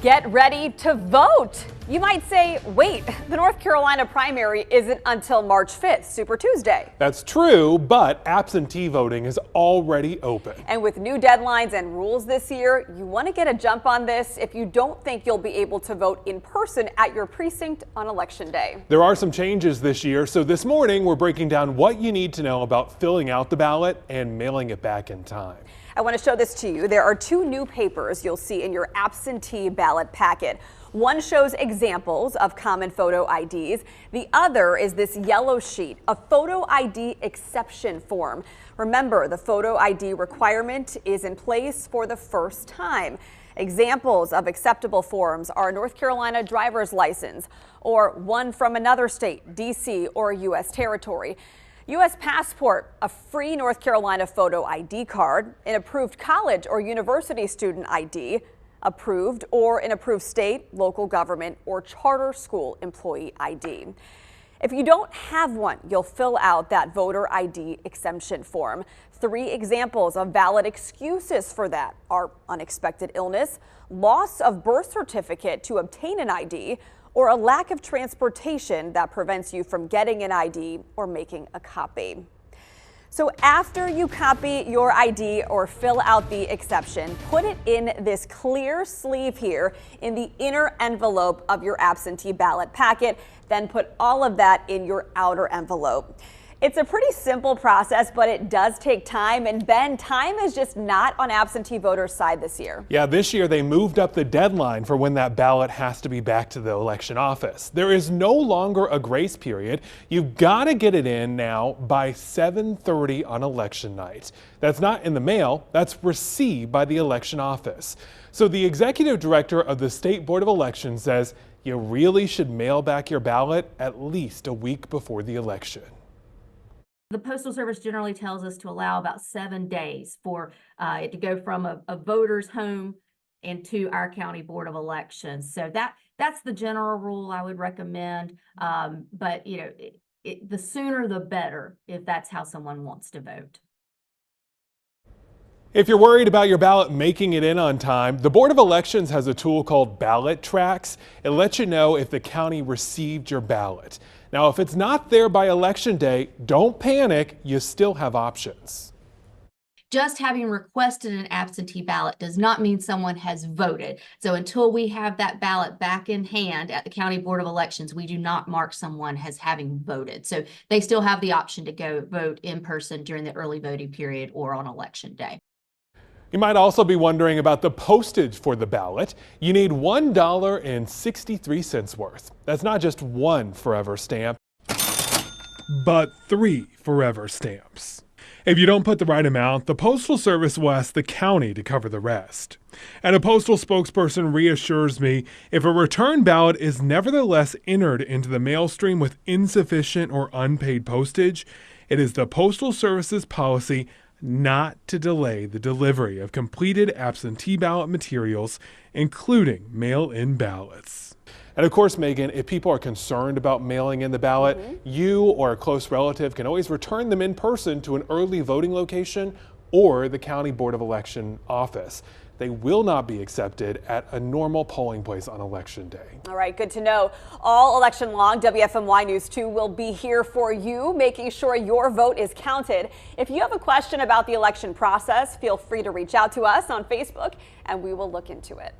Get ready to vote. You might say, wait, the North Carolina primary isn't until March 5th, Super Tuesday. That's true, but absentee voting is already open. And with new deadlines and rules this year, you want to get a jump on this if you don't think you'll be able to vote in person at your precinct on Election Day. There are some changes this year, so this morning we're breaking down what you need to know about filling out the ballot and mailing it back in time. I want to show this to you. There are two new papers you'll see in your absentee ballot packet. One shows examples of common photo IDs. The other is this yellow sheet, a photo ID exception form. Remember, the photo ID requirement is in place for the first time. Examples of acceptable forms are a North Carolina driver's license or one from another state, D.C. or U.S. territory. U.S. passport, a free North Carolina photo ID card, an approved college or university student ID, approved or an approved state, local government, or charter school employee ID. If you don't have one, you'll fill out that voter ID exemption form. 3 examples of valid excuses for that are unexpected illness, loss of birth certificate to obtain an ID, or a lack of transportation that prevents you from getting an ID or making a copy. So after you copy your ID or fill out the exception, put it in this clear sleeve here in the inner envelope of your absentee ballot packet, then put all of that in your outer envelope. It's a pretty simple process, but it does take time. And Ben, time is just not on absentee voters' side this year. Yeah, this year they moved up the deadline for when that ballot has to be back to the election office. There is no longer a grace period. You've got to get it in now by 7:30 on election night. That's not in the mail, that's received by the election office. So the executive director of the State Board of Elections says you really should mail back your ballot at least a week before the election. The Postal Service generally tells us to allow about 7 days for it to go from a voter's home and to our county board of elections. So that's the general rule I would recommend. But you know, the sooner the better if that's how someone wants to vote. If you're worried about your ballot making it in on time, the Board of Elections has a tool called Ballot Tracks. It lets you know if the county received your ballot. Now, if it's not there by Election Day, don't panic. You still have options. Just having requested an absentee ballot does not mean someone has voted. So until we have that ballot back in hand at the County Board of Elections, we do not mark someone as having voted. So they still have the option to go vote in person during the early voting period or on Election Day. You might also be wondering about the postage for the ballot. You need $1.63 worth. That's not just one forever stamp, but 3 forever stamps. If you don't put the right amount, the Postal Service will ask the county to cover the rest. And a postal spokesperson reassures me if a return ballot is nevertheless entered into the mail stream with insufficient or unpaid postage, it is the Postal Service's policy not to delay the delivery of completed absentee ballot materials, including mail-in ballots. And of course, Megan, if people are concerned about mailing in the ballot, you or a close relative can always return them in person to an early voting location or the County Board of Election office. They will not be accepted at a normal polling place on Election Day. All right, good to know. All election long, WFMY News 2 will be here for you, making sure your vote is counted. If you have a question about the election process, feel free to reach out to us on Facebook and we will look into it.